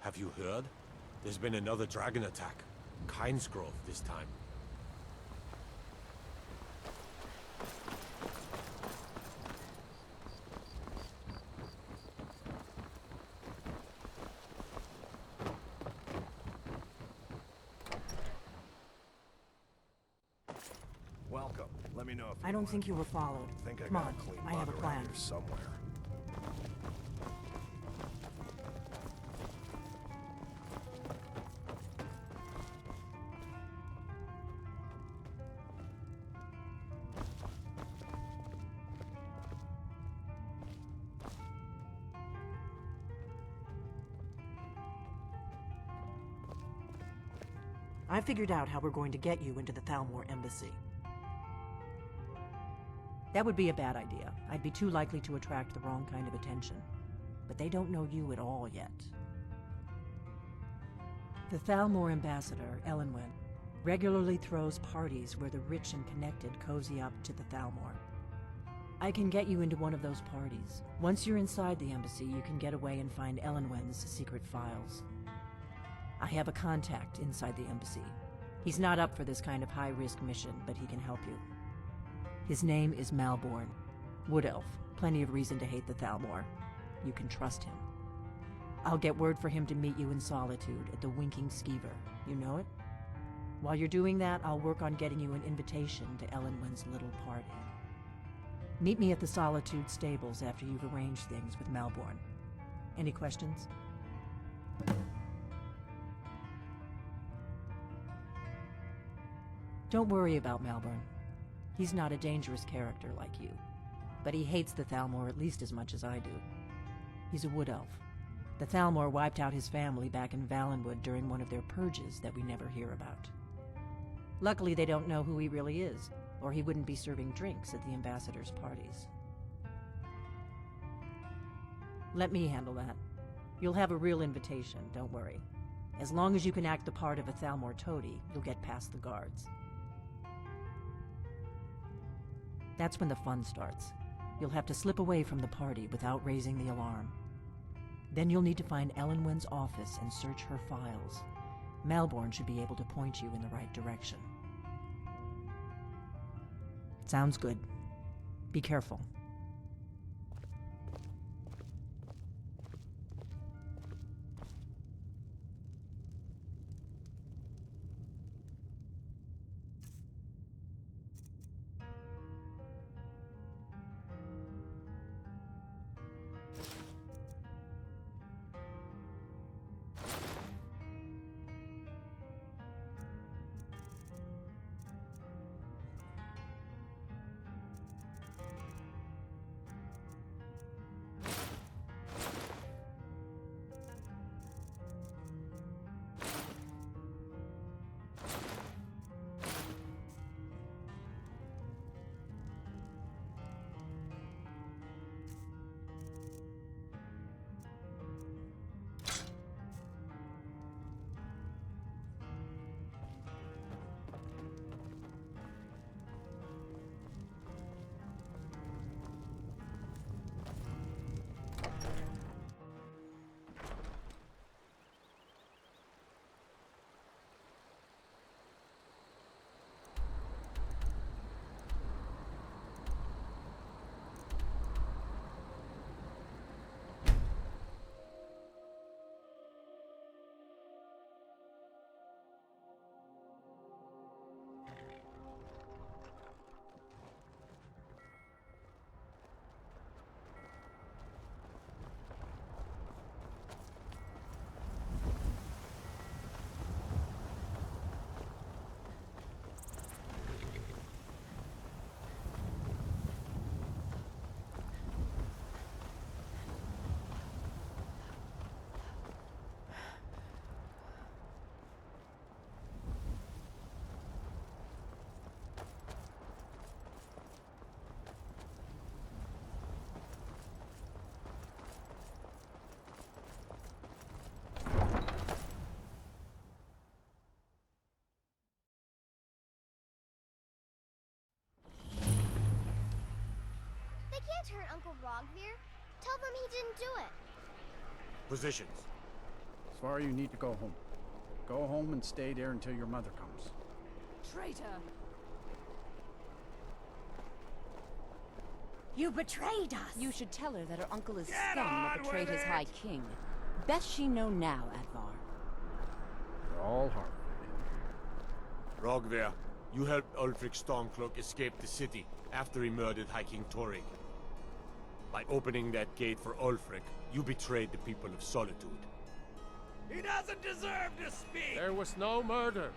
Have you heard? There's been another dragon attack. Kynesgrove this time. Welcome. Let me know if I don't think you were followed. think I Come got on, a clean I have a bug around plan. here somewhere. I figured out how we're going to get you into the Thalmor embassy. That would be a bad idea. I'd be too likely to attract the wrong kind of attention. But they don't know you at all yet. The Thalmor ambassador, Elenwen, regularly throws parties where the rich and connected cozy up to the Thalmor. I can get you into one of those parties. Once you're inside the embassy, you can get away and find Elenwen's secret files. I have a contact inside the embassy. He's not up for this kind of high-risk mission, but he can help you. His name is Malborn. Wood Elf. Plenty of reason to hate the Thalmor. You can trust him. I'll get word for him to meet you in Solitude at the Winking Skeever. You know it? While you're doing that, I'll work on getting you an invitation to Elenwen's little party. Meet me at the Solitude stables after you've arranged things with Malborn. Any questions? Don't worry about Malborn. He's not a dangerous character like you, but he hates the Thalmor at least as much as I do. He's a wood elf. The Thalmor wiped out his family back in Valenwood during one of their purges that we never hear about. Luckily, they don't know who he really is, or he wouldn't be serving drinks at the ambassador's parties. Let me handle that. You'll have a real invitation, don't worry. As long as you can act the part of a Thalmor toady, you'll get past the guards. That's when the fun starts. You'll have to slip away from the party without raising the alarm. Then you'll need to find Elenwen's office and search her files. Malborn should be able to point you in the right direction. Sounds good. Be careful. Can't hurt Uncle Rogvir. Tell them he didn't do it. Positions. Far, you need to go home. Go home and stay there until your mother comes. Traitor! You betrayed us! You should tell her that her uncle is scum that betrayed his High King. Best she know now, Advar. We're all hard. Rogver, you helped Ulfric Stormcloak escape the city after he murdered High King Torrig. By opening that gate for Ulfric, you betrayed the people of Solitude. He doesn't deserve to speak! There was no murder.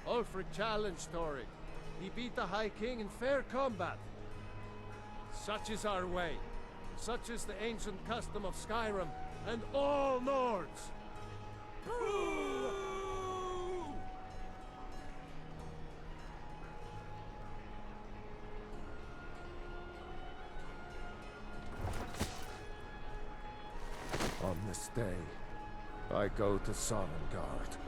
Ulfric challenged Torrig. He beat the High King in fair combat. Such is our way. Such is the ancient custom of Skyrim and all Nords. Boo! On this day, I go to Sovngarde.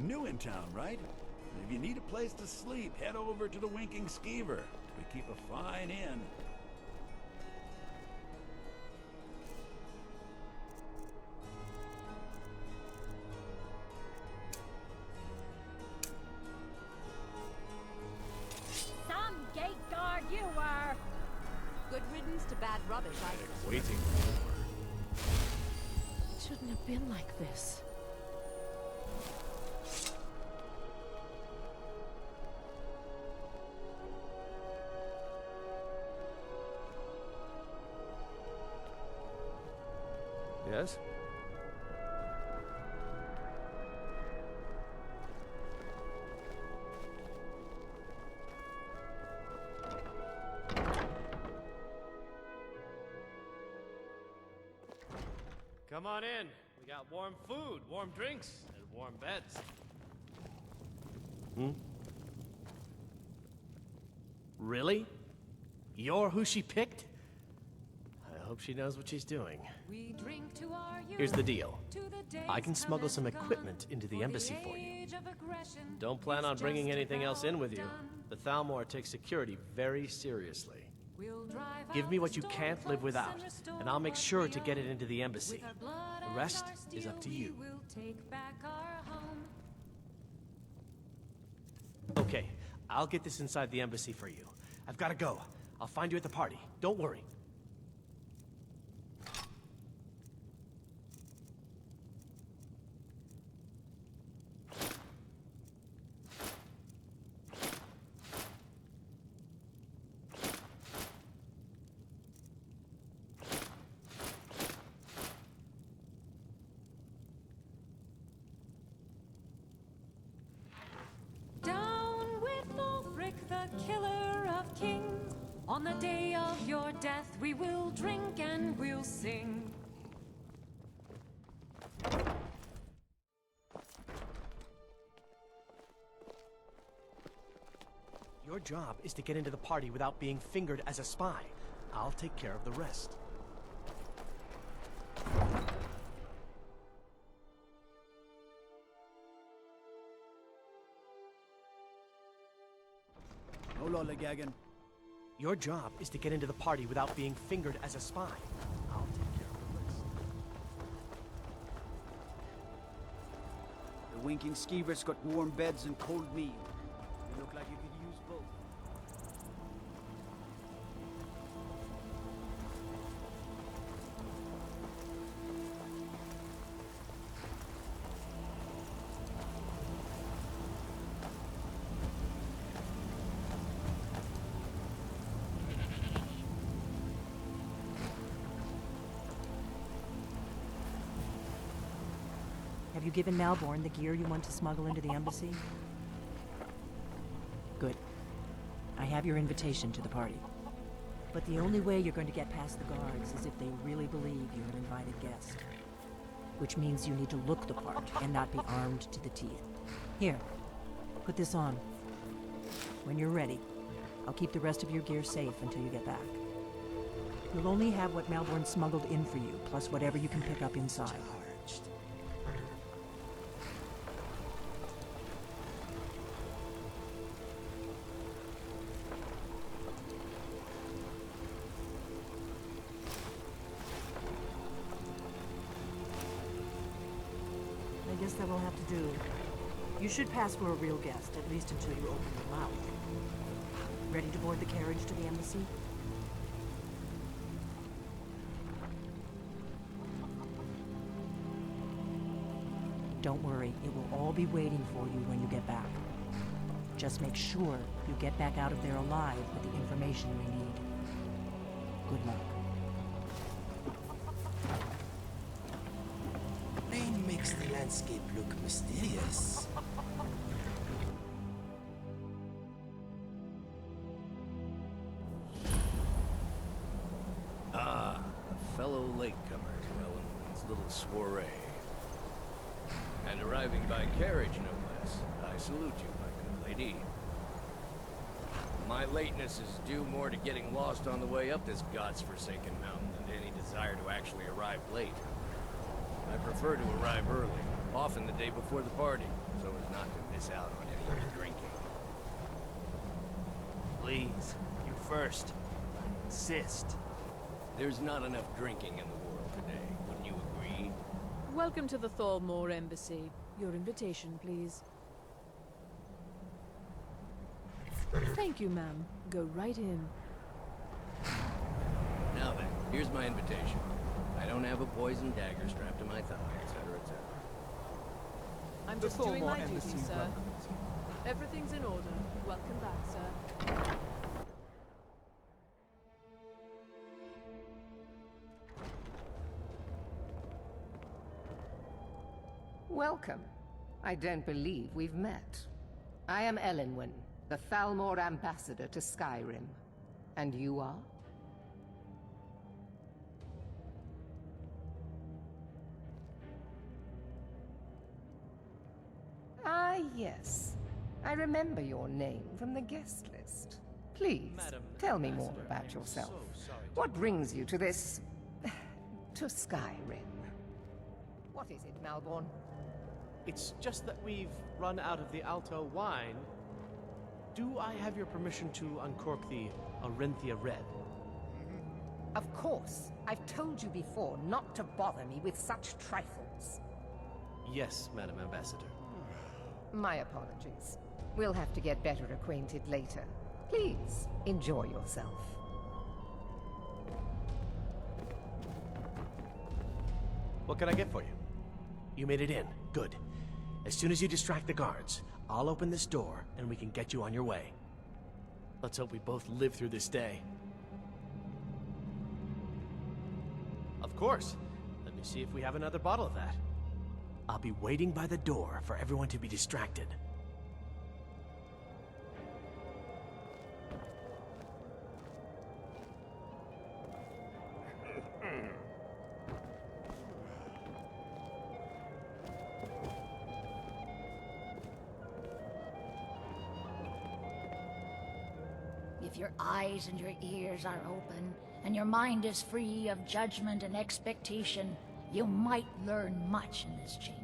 New in town, right? If you need a place to sleep, head over to the Winking Skeever. We keep a fine inn. Some gate guard you were! Good riddance to bad rubbish, I say. Waiting. It shouldn't have been like this. Yes? Come on in. We got warm food, warm drinks, and warm beds. Really? You're who she picked? I hope she knows what she's doing. We drink to our Here's the deal. to the days I can smuggle come some and gone, equipment into the for embassy for you. age of aggression Don't plan on is bringing just anything else in with you. about done. The Thalmor takes security very seriously. We'll drive Give out me the what you storm can't live clouds without, restore and I'll make what sure we to get it own. into the embassy. With our blood The and rest our is steel, up to we you. will take back our home. Okay, I'll get this inside the embassy for you. I've got to go. I'll find you at the party. Don't worry. Down with Ulfric, the killer of kings. On the day of your death, we will drink and we'll sing. Your job is to get into the party without being fingered as a spy. I'll take care of the rest. No lollygagging. Your job is to get into the party without being fingered as a spy. I'll take care of the rest. The Winking Skeever's got warm beds and cold meal. You look like you could use both. Have you given Malborn the gear you want to smuggle into the embassy? Good. I have your invitation to the party. But the only way you're going to get past the guards is if they really believe you're an invited guest. Which means you need to look the part and not be armed to the teeth. Here, put this on. when you're ready. I'll keep the rest of your gear safe until you get back. You'll only have what Malborn smuggled in for you, plus whatever you can pick up inside. I guess that will have to do. You should pass for a real guest, at least until you open your mouth. Ready to board the carriage to the embassy? Don't worry, it will all be waiting for you when you get back. Just make sure you get back out of there alive with the information we need. Good luck. Rain makes the landscape look mysterious. Ah, a fellow latecomer to Ellenwood's little soiree. And arriving by carriage, no less. I salute you, my good lady. My lateness is due more to getting lost on the way up this god's-forsaken mountain than to any desire to actually arrive late. I prefer to arrive early, often the day before the party, so as not to miss out on any of the drinking. Please, you first. I insist. There's not enough drinking in the world today, wouldn't you agree? Welcome to the Thalmor Embassy. Your invitation, please. Thank you, ma'am. Go right in. Now then, here's my invitation. I don't have a poisoned dagger strapped to my thigh, etc., etc. I'm just doing my duty, sir. Everything's in order. Welcome back, sir. Welcome. I don't believe we've met. I am Elenwen, the Thalmor ambassador to Skyrim. And you are? Ah, yes. I remember your name from the guest list. Please, tell me more about yourself. What brings you to this... to Skyrim? What is it, Malborn? It's just that we've run out of the Alto wine. Do I have your permission to uncork the Arenthia Red? Of course. I've told you before not to bother me with such trifles. Yes, Madam Ambassador. My apologies. We'll have to get better acquainted later. Please, enjoy yourself. What can I get for you? You made it in. Good. As soon as you distract the guards, I'll open this door and we can get you on your way. Let's hope we both live through this day. Of course. Let me see if we have another bottle of that. I'll be waiting by the door for everyone to be distracted. If your eyes and your ears are open, and your mind is free of judgment and expectation, you might learn much in this chamber.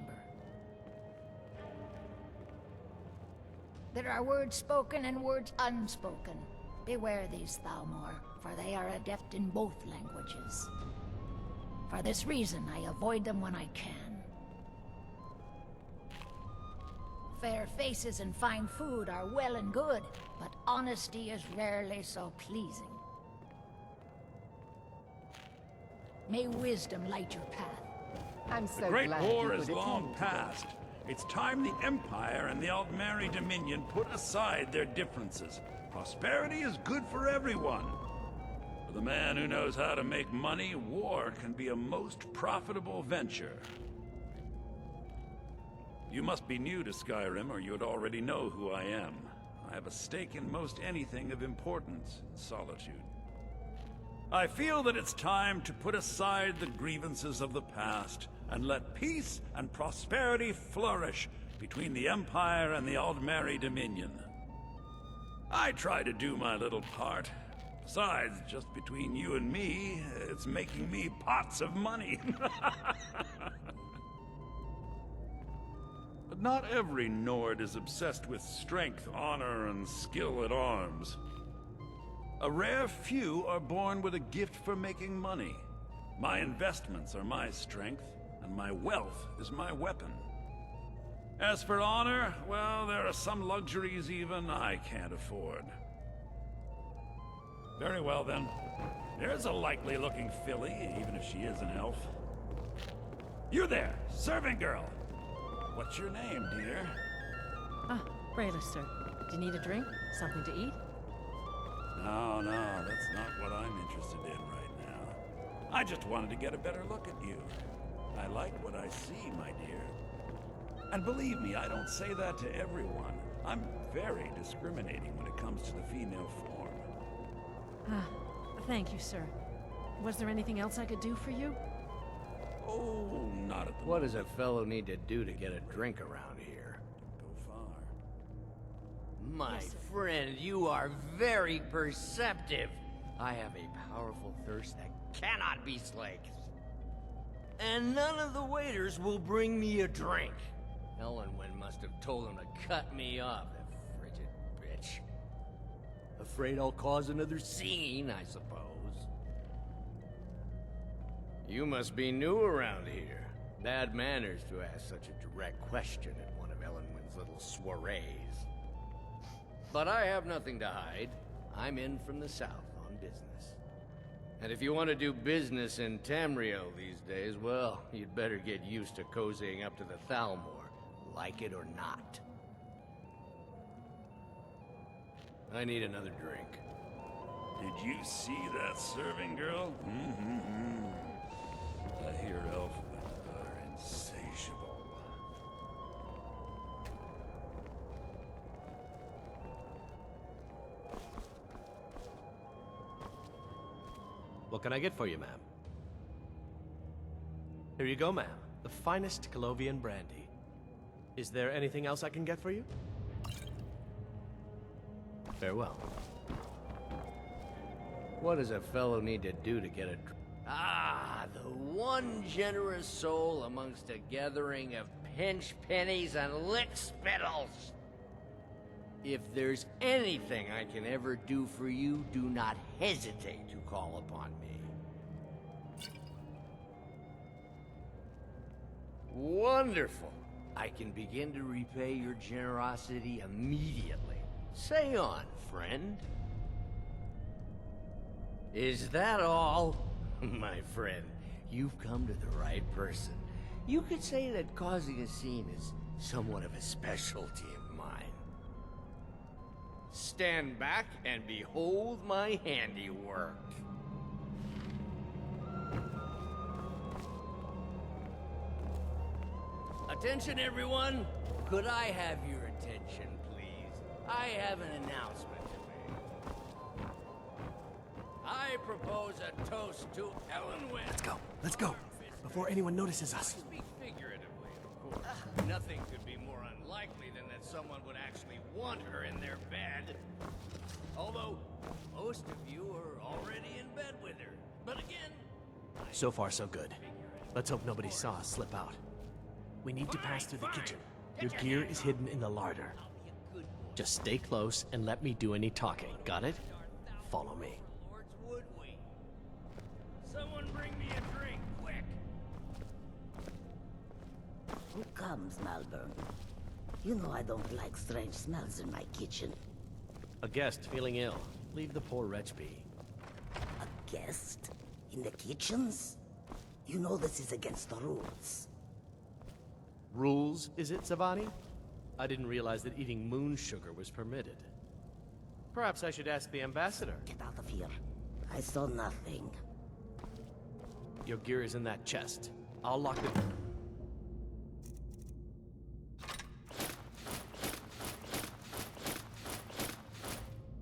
There are words spoken and words unspoken. Beware these, Thalmor, for they are adept in both languages. For this reason, I avoid them when I can. Fair faces and fine food are well and good, but honesty is rarely so pleasing. May wisdom light your path. I'm so The Great glad War you is could long attend past. It's time the Empire and the Aldmeri Dominion put aside their differences. Prosperity is good for everyone. For the man who knows how to make money, war can be a most profitable venture. You must be new to Skyrim, or you'd already know who I am. I have a stake in most anything of importance in Solitude. I feel that it's time to put aside the grievances of the past and let peace and prosperity flourish between the Empire and the Aldmeri Dominion. I try to do my little part. Besides, just between you and me, it's making me pots of money. But not every Nord is obsessed with strength, honor, and skill at arms. A rare few are born with a gift for making money. My investments are my strength, and my wealth is my weapon. As for honor, well, there are some luxuries even I can't afford. Very well, then. There's a likely-looking filly, even if she is an elf. You there, servant girl! What's your name, dear? Ah, Brayler, sir. Do you need a drink? Something to eat? No, that's not what I'm interested in right now. I just wanted to get a better look at you. I like what I see, my dear. And believe me, I don't say that to everyone. I'm very discriminating when it comes to the female form. Ah, thank you, sir. Was there anything else I could do for you? Oh, not at the What does a fellow need to do to get a drink around here? Go far. My friend, you are very perceptive. I have a powerful thirst that cannot be slaked. And none of the waiters will bring me a drink. Ellenwyn must have told him to cut me off, that frigid bitch. Afraid I'll cause another scene, I suppose. You must be new around here. Bad manners to ask such a direct question at one of Ellenwyn's little soirees. But I have nothing to hide. I'm in from the south on business. And if you want to do business in Tamriel these days, well, you'd better get used to cozying up to the Thalmor, like it or not. I need another drink. Did you see that serving girl? I hear elfmen are insatiable. What can I get for you, ma'am? Here you go, ma'am. The finest Colovian brandy. Is there anything else I can get for you? Farewell. What does a fellow need to do to get a drink? Ah, the one generous soul amongst a gathering of pinch pennies and lick spittles. If there's anything I can ever do for you, do not hesitate to call upon me. Wonderful. I can begin to repay your generosity immediately. Say on, friend. Is that all? My friend, you've come to the right person. You could say that causing a scene is somewhat of a specialty of mine. Stand back and behold my handiwork. Attention, everyone! Could I have your attention, please? I have an announcement to make. I propose a toast to Ellenwyn. Let's go, before anyone notices us. Speak figuratively, of course. Nothing could be more unlikely than that someone would actually want her in their bed. Although, most of you are already in bed with her. But again... So far, so good. Let's hope nobody saw us slip out. We need to pass through the kitchen. Your gear is hidden in the larder. Just stay close and let me do any talking. Got it? Follow me. Lords, would we? Someone bring me a drink, quick! Who comes, Malvern? You know I don't like strange smells in my kitchen. A guest feeling ill. Leave the poor wretch be. A guest? In the kitchens? You know this is against the rules. Rules, is it, Zavani? I didn't realize that eating moon sugar was permitted. Perhaps I should ask the ambassador. Get out of here. I saw nothing. Your gear is in that chest. I'll lock the...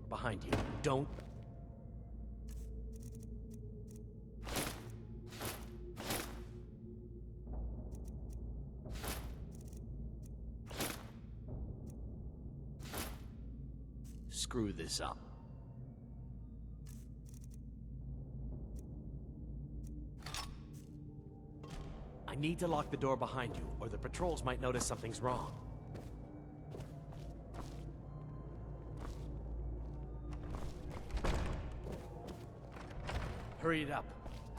Behind you. Don't... screw this up. I need to lock the door behind you, or the patrols might notice something's wrong. Hurry it up.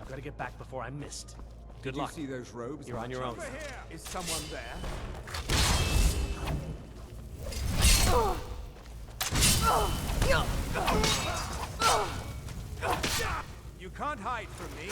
I've got to get back before I'm missed. Good luck. Did you see those robes? You're on your own. Over here! Is someone there? You can't hide from me.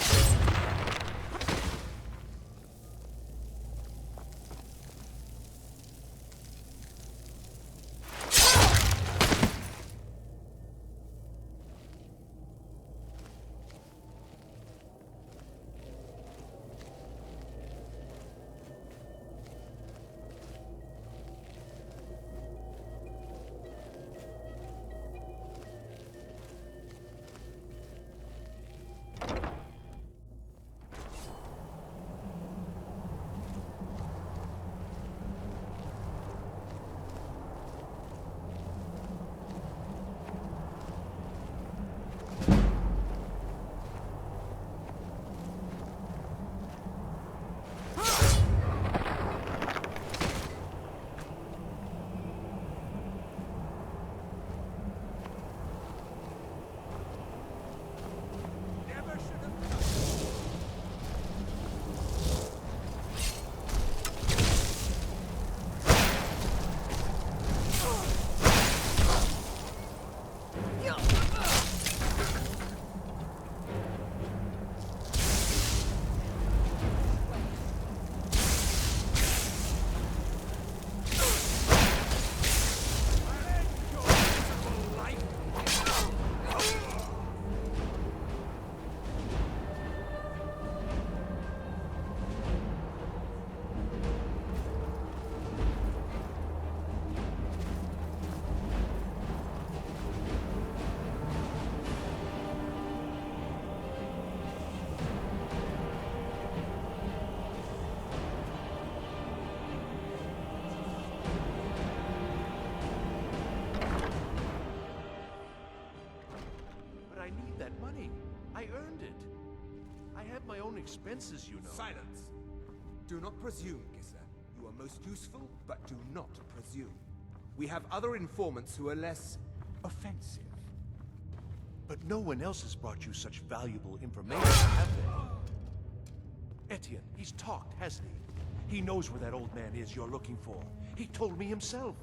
I need that money. I earned it. I have my own expenses, you know. Silence! Do not presume, Gisser. You are most useful, but do not presume. We have other informants who are less offensive. But no one else has brought you such valuable information, have they? Etienne, he's talked, hasn't he? He knows where that old man is you're looking for. He told me himself.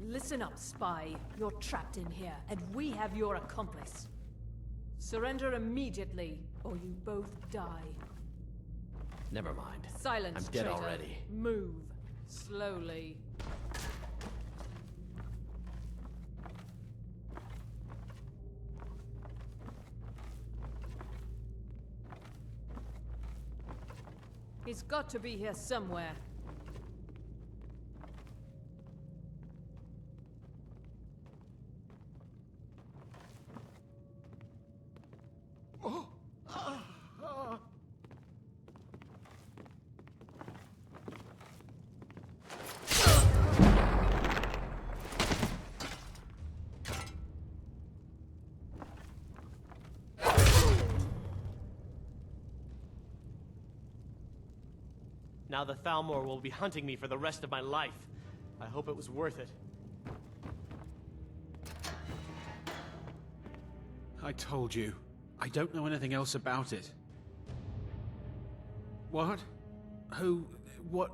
Listen up, spy. You're trapped in here, and we have your accomplice. Surrender immediately, or you both die. Never mind. Silence, I'm dead traitor. already. Move. Slowly. He's got to be here somewhere. Now the Thalmor will be hunting me for the rest of my life. I hope it was worth it. I told you. I don't know anything else about it. What? Who? What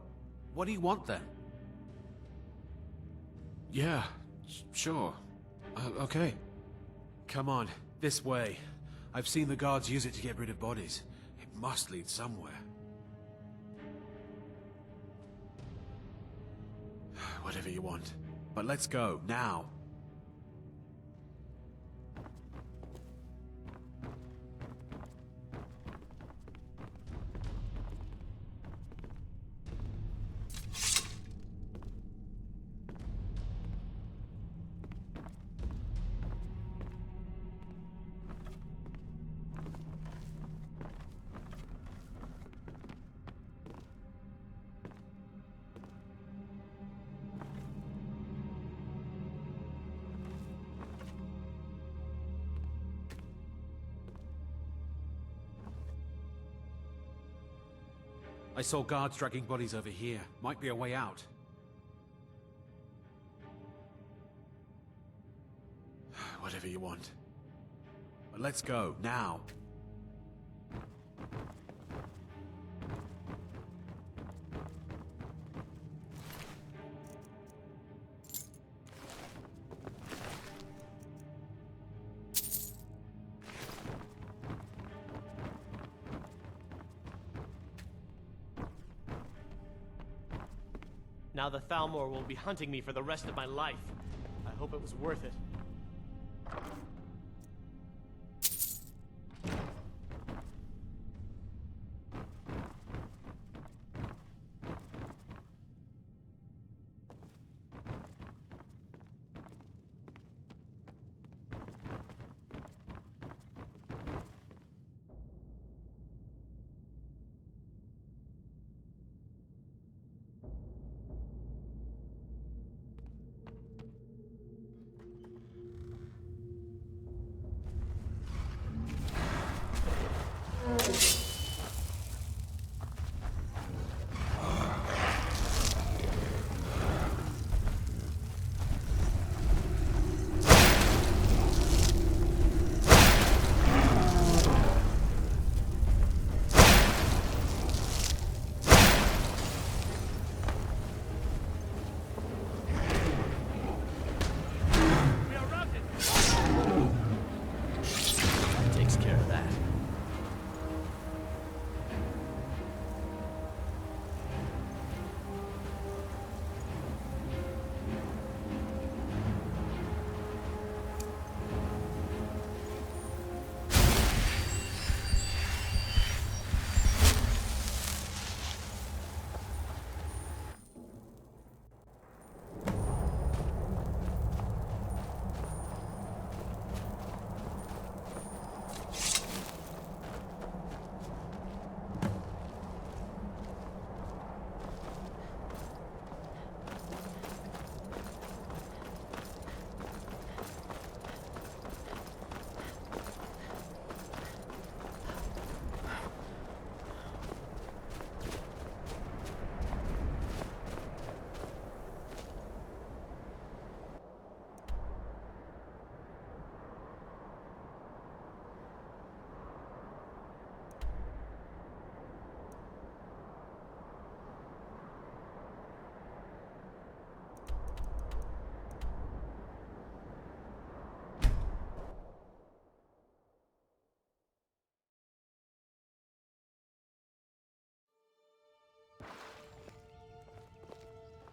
do you want then? Yeah, sure. Okay. Come on, this way. I've seen the guards use it to get rid of bodies. It must lead somewhere. Whatever you want. But let's go, now. I saw guards dragging bodies over here. Might be a way out. Whatever you want. But let's go, now. Now the Thalmor will be hunting me for the rest of my life. I hope it was worth it.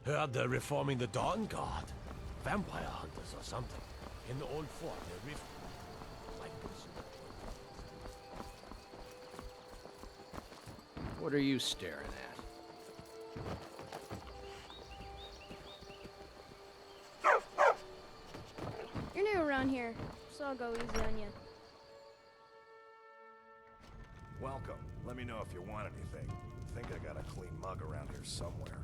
Heard they're reforming the Dawn Guard. Vampire hunters or something. In the old fort near Rift. Like this. What are you staring at? You're new around here, so I'll go easy on you. Welcome. Let me know if you want anything. I think I got a clean mug around here somewhere.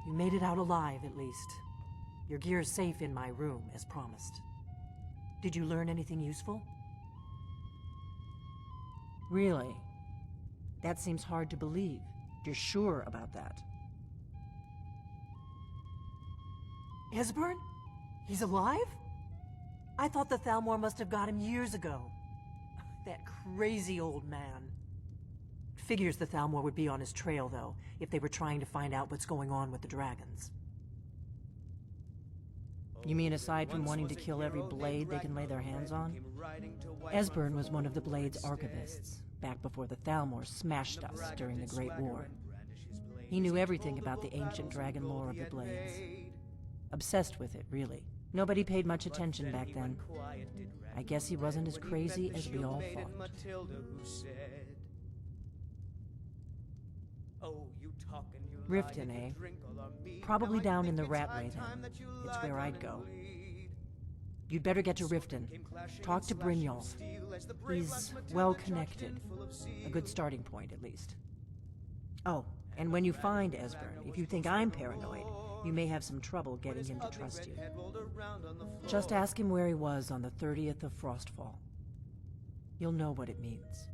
You made it out alive, at least. Your gear's safe in my room, as promised. Did you learn anything useful? Really? That seems hard to believe. You're sure about that? Esbern? He's alive? I thought the Thalmor must have got him years ago. That crazy old man. Figures the Thalmor would be on his trail, though, if they were trying to find out what's going on with the dragons. You mean aside from wanting to kill every blade they can lay their hands on? Esbern was one of the Blade's archivists, back before the Thalmor smashed us during the Great War. He knew everything about the ancient dragon lore of the Blades. Obsessed with it, really. Nobody paid much attention back then. I guess he wasn't as crazy as we all thought. Riften, eh? Probably down in the Ratway, then. It's where I'd go. You'd better get to Riften. Talk to Brynjolf. He's well-connected. A good starting point, at least. Oh, and when you find Esbern, if you think I'm paranoid, you may have some trouble getting him to trust you. Just ask him where he was on the 30th of Frostfall. You'll know what it means.